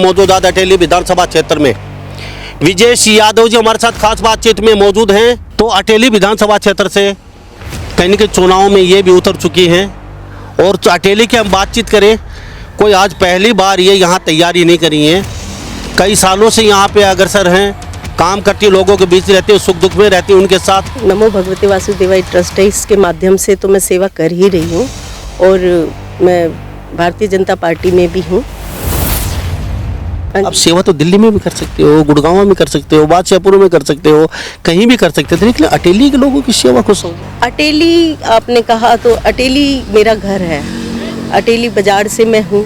मौजूदा अटेली विधानसभा क्षेत्र में विजेश यादव जी हमारे साथ खास बातचीत में मौजूद हैं। तो अटेली विधानसभा क्षेत्र से कहीं के चुनाव में ये भी उतर चुकी हैं और अटेली की हम बातचीत करें, कोई आज पहली बार ये यहाँ तैयारी नहीं करी हैं, कई सालों से यहाँ पे अग्रसर हैं, काम करती लोगों के बीच रहती है, सुख दुख में रहती है उनके साथ। नमो भगवते वासुदेवाय ट्रस्ट है, इसके माध्यम से तो मैं सेवा कर ही रही हूँ और मैं भारतीय जनता पार्टी में भी हूँ। अब सेवा तो दिल्ली में भी कर सकते हो, गुड़गांव में कर सकते हो, बादशाहपुर में कर सकते हो, कहीं भी कर सकते थे, लेकिन अटेली के लोगों की सेवा को समझो। अटेली आपने कहा तो अटेली मेरा घर है, अटेली बाजार से मैं हूँ,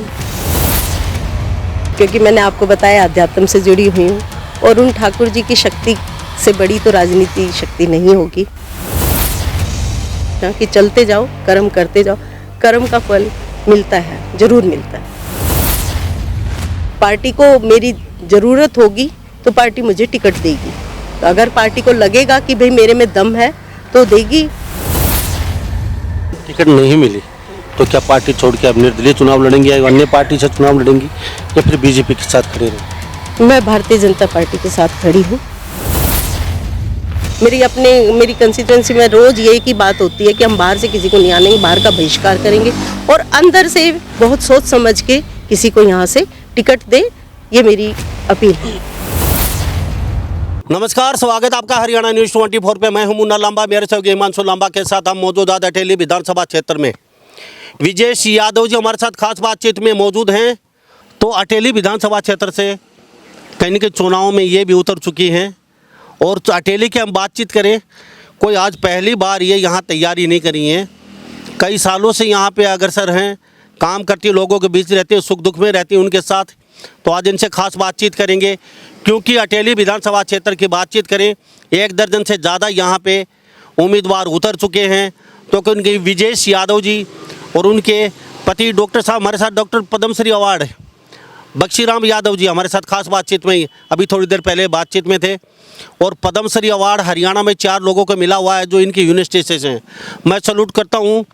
क्योंकि मैंने आपको बताया अध्यात्म से जुड़ी हुई हूँ और उन ठाकुर जी की शक्ति से बड़ी तो राजनीति शक्ति नहीं होगी कि चलते जाओ कर्म करते जाओ, कर्म का फल मिलता है, जरूर मिलता है। पार्टी को मेरी ज़रूरत होगी तो पार्टी मुझे टिकट देगी, तो अगर पार्टी को लगेगा कि भाई मेरे में दम है तो देगी। टिकट नहीं मिली तो क्या पार्टी छोड़ के अब निर्दलीय चुनाव लड़ेंगी या अन्य पार्टी से चुनाव लड़ेंगी या फिर बीजेपी के साथ खड़े रहेंगे? मैं भारतीय जनता पार्टी के साथ खड़ी हूँ। मेरी कंस्टिट्यूंसी में रोज़ यही की बात होती है कि हम बाहर से किसी को नहीं आनेंगे, बाहर का बहिष्कार करेंगे और अंदर से बहुत सोच समझ के किसी को यहाँ से टिकट दे, ये मेरी अपील है। नमस्कार, स्वागत आपका हरियाणा न्यूज़ 24 पे। मैं हूं मुन्ना लांबा, मेरे सहयोगी हिमांशु लांबा के साथ हम मौजूदा अटेली विधानसभा क्षेत्र में विजेश यादव जी हमारे साथ खास बातचीत में मौजूद हैं। तो अटेली विधानसभा क्षेत्र से कहीं के चुनाव में ये भी उतर चुकी हैं और अटेली की हम बातचीत करें, कोई आज पहली बार ये यहाँ तैयारी नहीं करी हैं, कई सालों से यहाँ पे अग्रसर हैं, काम करती लोगों के बीच रहती है, सुख दुख में रहती है उनके साथ। तो आज इनसे खास बातचीत करेंगे, क्योंकि अटेली विधानसभा क्षेत्र की बातचीत करें, 1 दर्जन से ज़्यादा यहाँ पे उम्मीदवार उतर चुके हैं। तो उनके विजेश यादव जी और उनके पति डॉक्टर साहब हमारे साथ, डॉक्टर पद्मश्री अवार्ड बख्शीराम यादव जी हमारे साथ खास बातचीत में अभी थोड़ी देर पहले बातचीत में थे। और पद्मश्री अवार्ड हरियाणा में 4 लोगों को मिला हुआ है जो इनकी यूनिवर्सिटी से हैं। मैं सैल्यूट करता हूँ।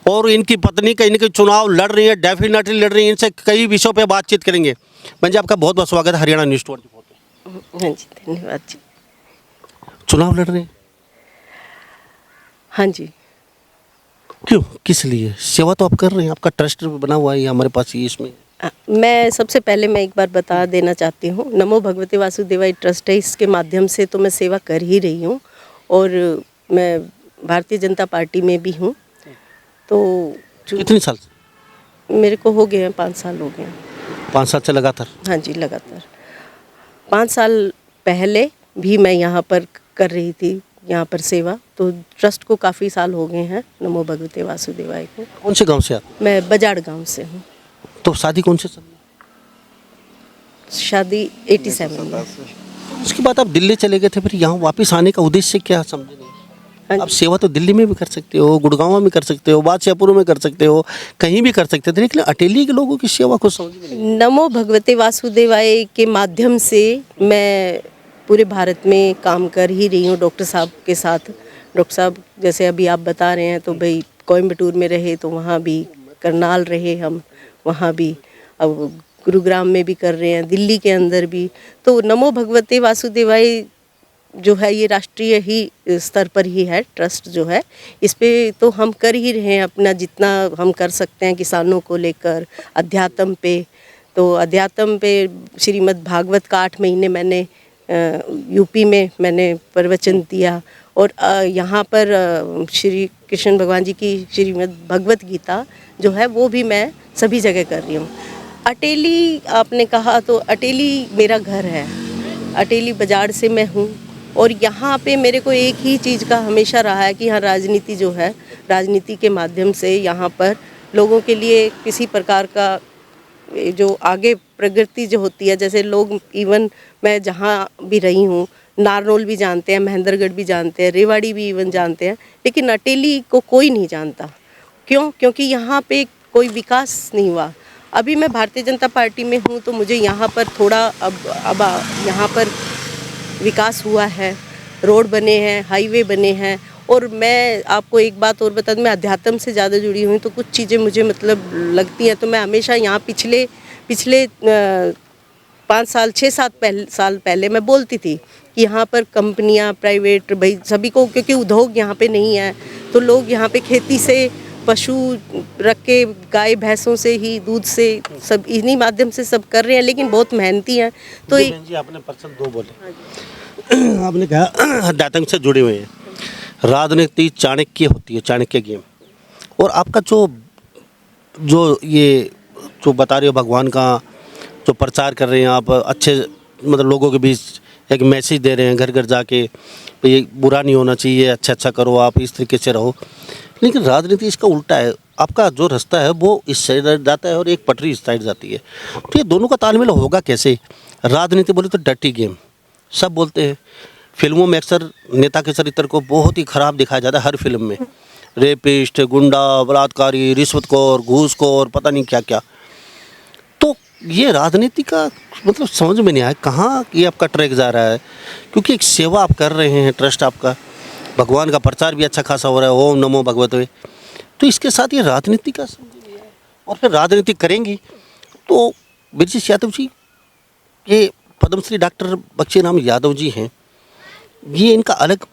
और इनकी पत्नी का इनके चुनाव लड़ रही है, डेफिनेटली लड़ रही है, इनसे कई विषयों पे बातचीत करेंगे। जी आपका बहुत बहुत स्वागत है हरियाणा न्यूज़ 24 पे। हाँ जी, धन्यवाद जी। चुनाव लड़ रहे हैं? हाँ जी। क्यों, किस लिए? सेवा तो आप कर रहे हैं, आपका ट्रस्ट बना हुआ है हमारे पास ही इसमें। मैं सबसे पहले मैं एक बार बता देना चाहती हूँ, नमो भगवते वासुदेवाय ट्रस्ट है, इसके माध्यम से तो मैं सेवा कर ही रही हूँ और मैं भारतीय जनता पार्टी में भी हूँ। तो कितने साल से? मेरे को हो गए हैं 5 साल हो गए हैं। 5 साल से लगातार? हाँ जी, लगातार 5 साल पहले भी मैं यहाँ पर कर रही थी, यहाँ पर सेवा, तो ट्रस्ट को काफ़ी साल हो गए हैं नमो भगवते वासुदेवाय को। कौन से गांव से आप? मैं बजाड़ गांव से हूँ। तो शादी कौन से साल? शादी 87 में। उसके बाद आप दिल्ली चले गए थे, फिर यहाँ वापस आने का उद्देश्य क्या समझे नहीं? आप सेवा तो दिल्ली में भी कर सकते हो, गुड़गांव में कर सकते हो, बादशाहपुर में कर सकते हो, कहीं भी कर सकते थे, लेकिन अटेली के लोगों की सेवा को समझ में नहीं। नमो भगवते वासुदेवाय के माध्यम से मैं पूरे भारत में काम कर ही रही हूँ डॉक्टर साहब के साथ। डॉक्टर साहब जैसे अभी आप बता रहे हैं, तो भाई कोयम्बटूर में रहे तो वहाँ भी, करनाल रहे हम वहाँ भी, अब गुरुग्राम में भी कर रहे हैं, दिल्ली के अंदर भी। तो नमो भगवते वासुदेवाय जो है ये राष्ट्रीय ही स्तर पर ही है, ट्रस्ट जो है इस पे तो हम कर ही रहे हैं अपना जितना हम कर सकते हैं किसानों को लेकर, अध्यात्म पे। तो अध्यात्म पे श्रीमद् भागवत का 8 महीने मैंने यूपी में मैंने प्रवचन दिया और यहाँ पर श्री कृष्ण भगवान जी की श्रीमद् भगवत गीता जो है वो भी मैं सभी जगह कर रही हूँ। अटेली आपने कहा तो अटेली मेरा घर है, अटेली बाजार से मैं हूँ और यहाँ पे मेरे को एक ही चीज़ का हमेशा रहा है कि यहाँ राजनीति जो है, राजनीति के माध्यम से यहाँ पर लोगों के लिए किसी प्रकार का जो आगे प्रगति जो होती है, जैसे लोग, इवन मैं जहाँ भी रही हूँ, नारनौल भी जानते हैं, महेंद्रगढ़ भी जानते हैं, रेवाड़ी भी इवन जानते हैं, लेकिन अटेली को कोई नहीं जानता। क्यों? क्योंकि यहाँ पे कोई विकास नहीं हुआ। अभी मैं भारतीय जनता पार्टी में हूँ तो मुझे यहाँ पर थोड़ा अब यहाँ पर विकास हुआ है, रोड बने हैं, हाईवे बने हैं और मैं आपको एक बात और बता दूं, मैं अध्यात्म से ज़्यादा जुड़ी हुई हूँ, तो कुछ चीज़ें मुझे मतलब लगती हैं, तो मैं हमेशा यहाँ पिछले 5 साल 6-7 साल पहले मैं बोलती थी कि यहाँ पर कंपनियाँ प्राइवेट भाई सभी को, क्योंकि उद्योग यहाँ पे नहीं है तो लोग यहाँ पे खेती से पशु रख के गाय भैंसों से ही दूध से सब इन्हीं माध्यम से सब कर रहे हैं, लेकिन बहुत मेहनती हैं। तो जी बहन जी, आपने पर्सन 2 बोले। आपने कहा दातंग से जुड़े हुए हैं। राजनीति चाणक्य होती है, चाणक्य गेम। और आपका जो ये जो बता रहे हो भगवान का जो प्रचार कर रहे हैं आप, अच्छे मतलब लोगों के बीच एक मैसेज दे रहे हैं घर घर जाके, ये बुरा नहीं होना चाहिए, अच्छा करो, आप इस तरीके से रहो। लेकिन राजनीति इसका उल्टा है, आपका जो रास्ता है वो इस साइड जाता है और एक पटरी इस साइड जाती है। तो ये दोनों का तालमेल होगा कैसे? राजनीति बोले तो डर्टी गेम सब बोलते हैं। फिल्मों में अक्सर नेता के चरित्र को बहुत ही खराब दिखाया जाता है, हर फिल्म में रेपिस्ट, गुंडा, बलात्कारी, रिश्वतखोर, घूसखोर, पता नहीं क्या क्या। तो ये राजनीति का मतलब समझ में नहीं आया कहाँ ये आपका ट्रैक जा रहा है, क्योंकि एक सेवा आप कर रहे हैं, ट्रस्ट आपका, भगवान का प्रचार भी अच्छा खासा हो रहा है, ओम नमो भगवते। तो इसके साथ ये राजनीति का समझ नहीं आया। और फिर राजनीति करेंगी तो ब्रजेश यादव जी, ये पद्मश्री डॉक्टर बख्शीराम यादव जी हैं, ये इनका अलग,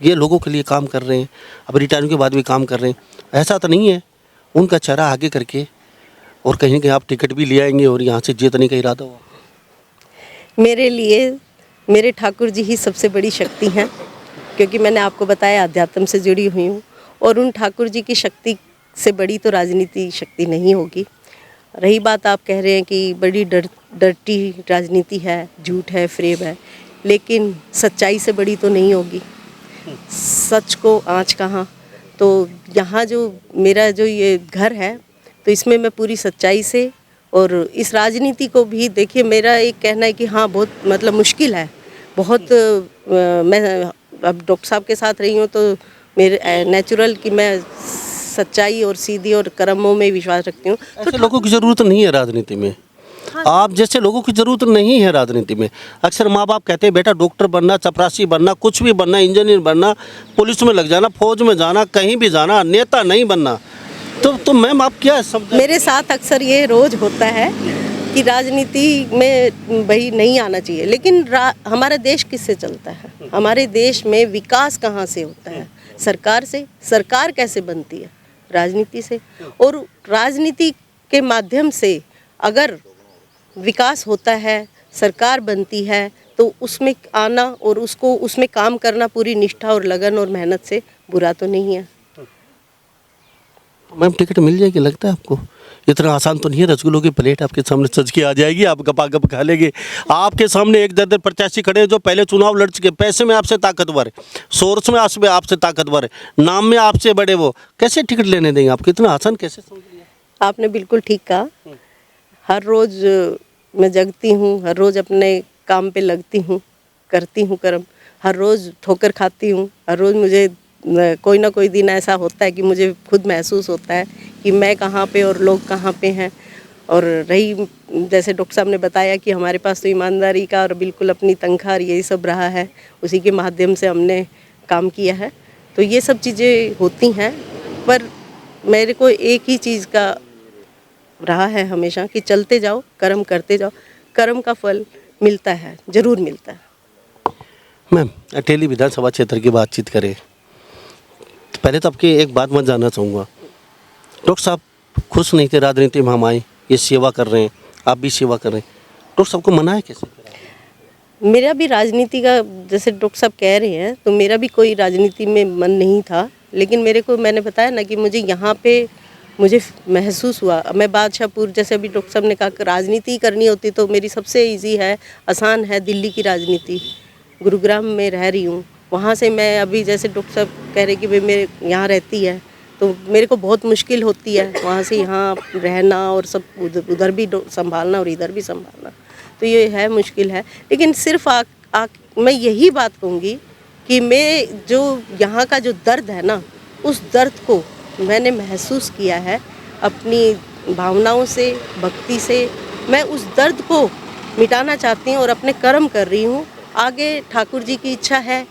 ये लोगों के लिए काम कर रहे हैं, अब रिटायर के बाद भी काम कर रहे हैं। ऐसा तो नहीं है उनका चेहरा आगे करके और कहीं ना कहीं आप टिकट भी ले आएंगे और यहाँ से जीतने का इरादा हो? मेरे लिए मेरे ठाकुर जी ही सबसे बड़ी शक्ति हैं, क्योंकि मैंने आपको बताया अध्यात्म से जुड़ी हुई हूँ, और उन ठाकुर जी की शक्ति से बड़ी तो राजनीति शक्ति नहीं होगी। रही बात आप कह रहे हैं कि बड़ी डर्टी राजनीति है, झूठ है, फ्रेब है, लेकिन सच्चाई से बड़ी तो नहीं होगी। सच को आँच कहाँ। तो यहाँ जो मेरा जो ये घर है, तो इसमें मैं पूरी सच्चाई से, और इस राजनीति को भी देखिए, मेरा एक कहना है कि हाँ बहुत मतलब मुश्किल है बहुत। मैं अब डॉक्टर साहब के साथ रही हूँ तो मेरे नेचुरल कि मैं सच्चाई और सीधी और कर्मों में विश्वास रखती हूँ। ऐसे लोगों की ज़रूरत नहीं है राजनीति में। हाँ। आप जैसे लोगों की ज़रूरत नहीं है राजनीति में। अक्सर माँ बाप कहते हैं बेटा डॉक्टर बनना, चपरासी बनना, कुछ भी बनना, इंजीनियर बनना, पुलिस में लग जाना, फौज में जाना, कहीं भी जाना, नेता नहीं बनना। तो मैम आप क्या समझ? मेरे साथ अक्सर ये रोज़ होता है कि राजनीति में भाई नहीं आना चाहिए, लेकिन हमारा देश किससे चलता है? हमारे देश में विकास कहाँ से होता है? सरकार से। सरकार कैसे बनती है? राजनीति से। और राजनीति के माध्यम से अगर विकास होता है, सरकार बनती है, तो उसमें आना और उसको उसमें काम करना पूरी निष्ठा और लगन और मेहनत से बुरा तो नहीं है। मैम टिकट मिल जाएगी लगता है आपको? इतना आसान तो नहीं है, रसगुल्लों की प्लेट आपके सामने सज के आ जाएगी, आप गपागप खा लेंगे। आपके सामने एक दर्जन प्रत्याशी खड़े हैं जो पहले चुनाव लड़ चुके, पैसे में आपसे ताकतवर है, सोर्स में आपसे ताकतवर है, नाम में आपसे बड़े, वो कैसे टिकट लेने देंगे आपको? इतना आसान कैसे समझ लिया? आपने बिल्कुल ठीक कहा। हर रोज़ मैं जगती हूँ, हर रोज़ अपने काम पे लगती हूँ, करती हूँ कर्म, हर रोज़ ठोकर खाती हूँ, हर रोज़ मुझे कोई ना कोई दिन ऐसा होता है कि मुझे खुद महसूस होता है कि मैं कहाँ पे और लोग कहाँ पे हैं। और रही जैसे डॉक्टर साहब ने बताया कि हमारे पास तो ईमानदारी का और बिल्कुल अपनी तनख्वाह यही सब रहा है, उसी के माध्यम से हमने काम किया है। तो ये सब चीज़ें होती हैं, पर मेरे को एक ही चीज़ का रहा है हमेशा कि चलते जाओ, कर्म करते जाओ, कर्म का फल मिलता है, ज़रूर मिलता है। मैम अटेली विधानसभा क्षेत्र की बातचीत करें तो पहले तो आपकी एक बात मैं जानना चाहूँगा, डॉक्टर साहब खुश नहीं थे राजनीति में हम आए, ये सेवा कर रहे हैं, आप भी सेवा कर रहे हैं, डॉक्टर साहब को मना है कैसे? मेरा भी राजनीति का जैसे डॉक्टर साहब कह रहे हैं, तो मेरा भी कोई राजनीति में मन नहीं था, लेकिन मेरे को मैंने बताया ना कि मुझे यहाँ पे मुझे महसूस हुआ। मैं बादशाहपुर, जैसे अभी डॉक्टर साहब ने कहा कि राजनीति करनी होती तो मेरी सबसे इजी है, आसान है दिल्ली की राजनीति। गुरुग्राम में रह रही हूँ, वहाँ से मैं अभी जैसे डॉक्टर साहब कह रहे कि भाई मेरे यहाँ रहती है तो मेरे को बहुत मुश्किल होती है वहाँ से यहाँ रहना और सब उधर भी संभालना और इधर भी संभालना, तो ये है मुश्किल है। लेकिन सिर्फ मैं यही बात कहूँगी कि मैं जो यहाँ का जो दर्द है ना, उस दर्द को मैंने महसूस किया है अपनी भावनाओं से, भक्ति से। मैं उस दर्द को मिटाना चाहती हूँ और अपने कर्म कर रही हूँ। आगे ठाकुर जी की इच्छा है,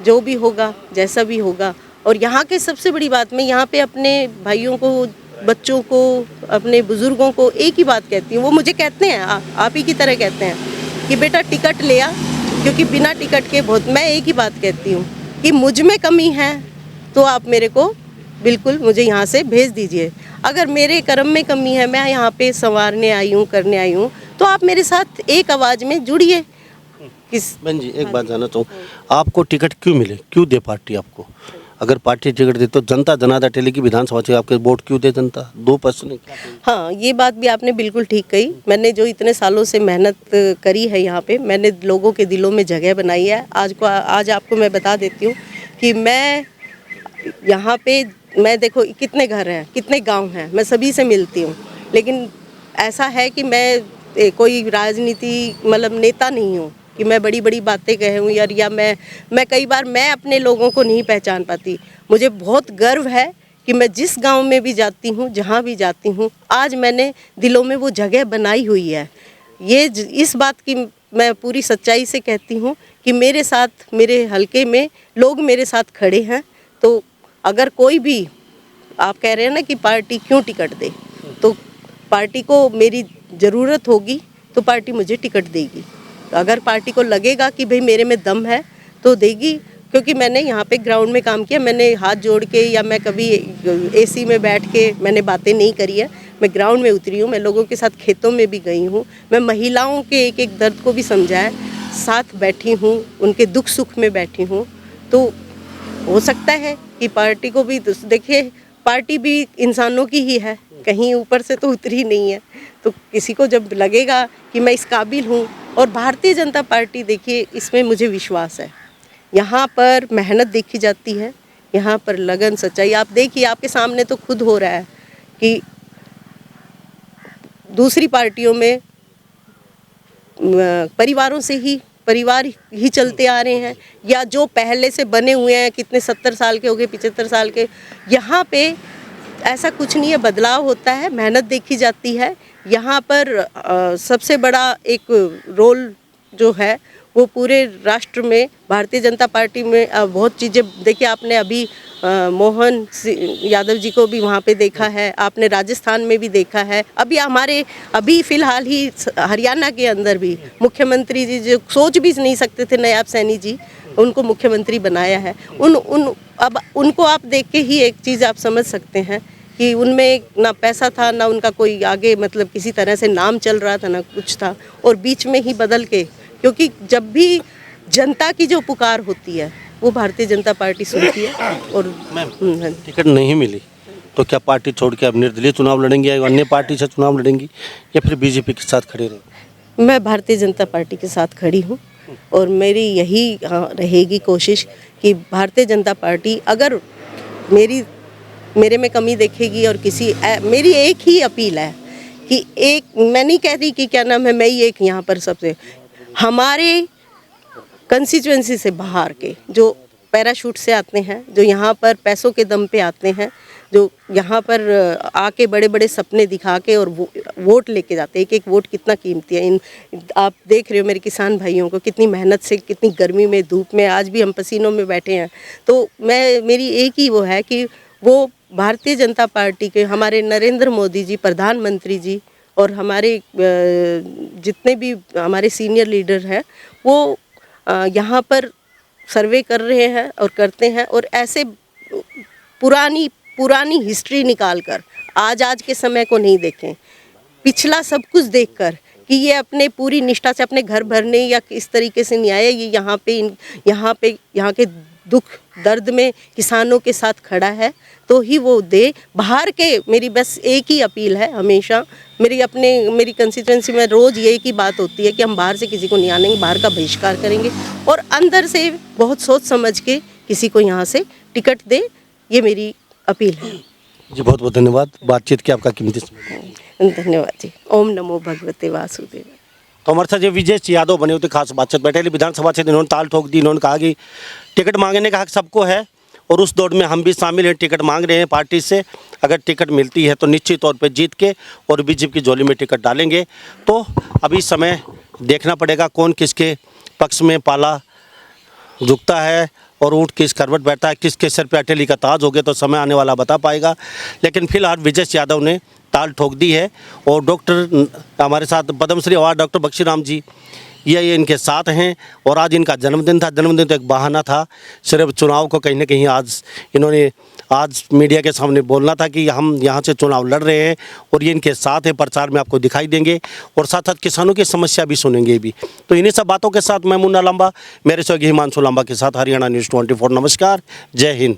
जो भी होगा, जैसा भी होगा। और यहाँ के सबसे बड़ी बात, मैं यहाँ पे अपने भाइयों को बच्चों को, अपने बुज़ुर्गों को एक ही बात कहती हूँ। वो मुझे कहते हैं, आप ही की तरह कहते हैं कि बेटा टिकट ले आ, क्योंकि बिना टिकट के बहुत, मैं एक ही बात कहती हूँ कि मुझ में कमी है तो आप मेरे को बिल्कुल मुझे यहाँ से भेज दीजिए। अगर मेरे कर्म में कमी है, मैं यहाँ पे संवारने आई हूँ, करने आई हूँ, तो आप मेरे साथ एक आवाज़ में जुड़िए। बहन जी एक बात जानना चाहूँ, आपको टिकट क्यों मिले, क्यों दे पार्टी आपको? अगर पार्टी टिकट दे तो जनता जनार्दन अटेली की विधानसभा से आपके वोट क्यों दे जनता? 2% नहीं क्या? हाँ, ये बात भी आपने बिल्कुल ठीक कही। मैंने जो इतने सालों से मेहनत करी है यहाँ पे, मैंने लोगों के दिलों में जगह बनाई है। आज आपको मैं बता देती हूँ कि मैं यहाँ पे, मैं देखो कितने घर हैं, कितने गांव हैं, मैं सभी से मिलती हूँ, लेकिन ऐसा है कि मैं कोई राजनीति मतलब नेता नहीं हूँ कि मैं बड़ी बड़ी बातें कहूँ या मैं कई बार मैं अपने लोगों को नहीं पहचान पाती। मुझे बहुत गर्व है कि मैं जिस गांव में भी जाती हूँ, जहाँ भी जाती हूँ, आज मैंने दिलों में वो जगह बनाई हुई है। इस बात की मैं पूरी सच्चाई से कहती हूँ कि मेरे साथ, मेरे हलके में लोग मेरे साथ खड़े हैं। तो अगर कोई भी, आप कह रहे हैं ना कि पार्टी क्यों टिकट दे, तो पार्टी को मेरी ज़रूरत होगी तो पार्टी मुझे टिकट देगी। अगर पार्टी को लगेगा कि भाई मेरे में दम है तो देगी, क्योंकि मैंने यहाँ पे ग्राउंड में काम किया। मैंने हाथ जोड़ के या मैं कभी एसी में बैठ के मैंने बातें नहीं करी है। मैं ग्राउंड में उतरी हूँ, मैं लोगों के साथ खेतों में भी गई हूँ, मैं महिलाओं के एक एक दर्द को भी समझा है, साथ बैठी हूँ, उनके दुख सुख में बैठी हूँ। तो हो सकता है कि पार्टी को भी, देखिए पार्टी भी इंसानों की ही है, कहीं ऊपर से तो उतरी नहीं है। तो किसी को जब लगेगा कि मैं इस काबिल हूँ, और भारतीय जनता पार्टी, देखिए इसमें मुझे विश्वास है, यहाँ पर मेहनत देखी जाती है, यहाँ पर लगन, सच्चाई। आप देखिए, आपके सामने तो खुद हो रहा है कि दूसरी पार्टियों में परिवारों से ही, परिवार ही चलते आ रहे हैं, या जो पहले से बने हुए हैं, कितने 70 साल के हो गए, 75 साल के, यहाँ पे ऐसा कुछ नहीं है, बदलाव होता है, मेहनत देखी जाती है। यहाँ पर सबसे बड़ा एक रोल जो है वो पूरे राष्ट्र में भारतीय जनता पार्टी में बहुत चीज़ें, देखिए आपने अभी मोहन यादव जी को भी वहाँ पे देखा है, आपने राजस्थान में भी देखा है, अभी फ़िलहाल ही हरियाणा के अंदर भी मुख्यमंत्री जी जो सोच भी नहीं सकते थे, नायब सैनी जी, उनको मुख्यमंत्री बनाया है। अब उनको आप देख के ही एक चीज़ आप समझ सकते हैं कि उनमें ना पैसा था, ना उनका कोई आगे मतलब किसी तरह से नाम चल रहा था, ना कुछ था, और बीच में ही बदल के, क्योंकि जब भी जनता की जो पुकार होती है वो भारतीय जनता पार्टी सुनती है। और टिकट नहीं मिली तो क्या पार्टी छोड़ के अब निर्दलीय चुनाव लड़ेंगी या अन्य पार्टी से चुनाव लड़ेंगी या फिर बीजेपी के साथ खड़े रहेंगे? मैं भारतीय जनता पार्टी के साथ खड़ी हूँ, और मेरी यही रहेगी कोशिश कि भारतीय जनता पार्टी अगर मेरे में कमी देखेगी, और मेरी एक ही अपील है कि मैं नहीं कह रही कि क्या नाम है, मैं ही एक यहाँ पर सबसे, हमारे कंस्टिट्यूएंसी से बाहर के जो पैराशूट से आते हैं, जो यहाँ पर पैसों के दम पे आते हैं, जो यहाँ पर आके बड़े बड़े सपने दिखा के और वोट लेके जाते हैं, एक एक वोट कितना कीमती है। आप देख रहे हो मेरे किसान भाइयों को, कितनी मेहनत से, कितनी गर्मी में, धूप में, आज भी हम पसीनों में बैठे हैं। तो मेरी एक ही वो है कि वो भारतीय जनता पार्टी के, हमारे नरेंद्र मोदी जी प्रधानमंत्री जी, और हमारे जितने भी हमारे सीनियर लीडर हैं, वो यहाँ पर सर्वे कर रहे हैं और करते हैं, और ऐसे पुरानी हिस्ट्री निकाल कर आज के समय को नहीं देखें, पिछला सब कुछ देखकर कि ये अपने पूरी निष्ठा से अपने घर भरने या इस तरीके से नहीं आया, ये यहाँ के दुख दर्द में किसानों के साथ खड़ा है, तो ही वो दे। बाहर के, मेरी बस एक ही अपील है हमेशा, मेरी कंस्टिट्यूएंसी में रोज़ यही की बात होती है कि हम बाहर से किसी को नहीं आनेंगे, बाहर का बहिष्कार करेंगे, और अंदर से बहुत सोच समझ के किसी को यहाँ से टिकट दे, ये मेरी अपील है जी। बहुत बहुत धन्यवाद बातचीत की, आपका कीमती समय। धन्यवाद जी। ओम नमो भगवते वासुदेव। तो हमारे साथ जो विजय यादव बने होते खास बातचीत बैठे विधानसभा से, इन्होंने ताल ठोक दी, इन्होंने कहा कि टिकट मांगने का हक सबको है, और उस दौड़ में हम भी शामिल हैं, टिकट मांग रहे हैं पार्टी से। अगर टिकट मिलती है तो निश्चित तौर पे जीत के और बीजेपी की झोली में टिकट डालेंगे। तो अभी समय देखना पड़ेगा कौन किसके पक्ष में पाला झुकता है और ऊँट किस करवट बैठता है, किसके सिर पे अटेली का ताज हो गया, तो समय आने वाला बता पाएगा। लेकिन फिलहाल विजय यादव ने ताल ठोक दी है और डॉक्टर हमारे साथ पद्मश्री अवार्ड डॉक्टर बख्शीराम जी ये इनके साथ हैं। और आज इनका जन्मदिन था। जन्मदिन तो एक बहाना था, सिर्फ चुनाव को कहीं ना कहीं आज इन्होंने आज मीडिया के सामने बोलना था कि हम यहाँ से चुनाव लड़ रहे हैं और ये इनके साथ है। प्रचार में आपको दिखाई देंगे और साथ साथ किसानों की समस्या भी सुनेंगे भी। तो इन्हीं सब बातों के साथ मैं मुन्ना लांबा, मेरे सहयोगी हिमांशु लांबा के साथ हरियाणा न्यूज़ 24। नमस्कार, जय हिंद।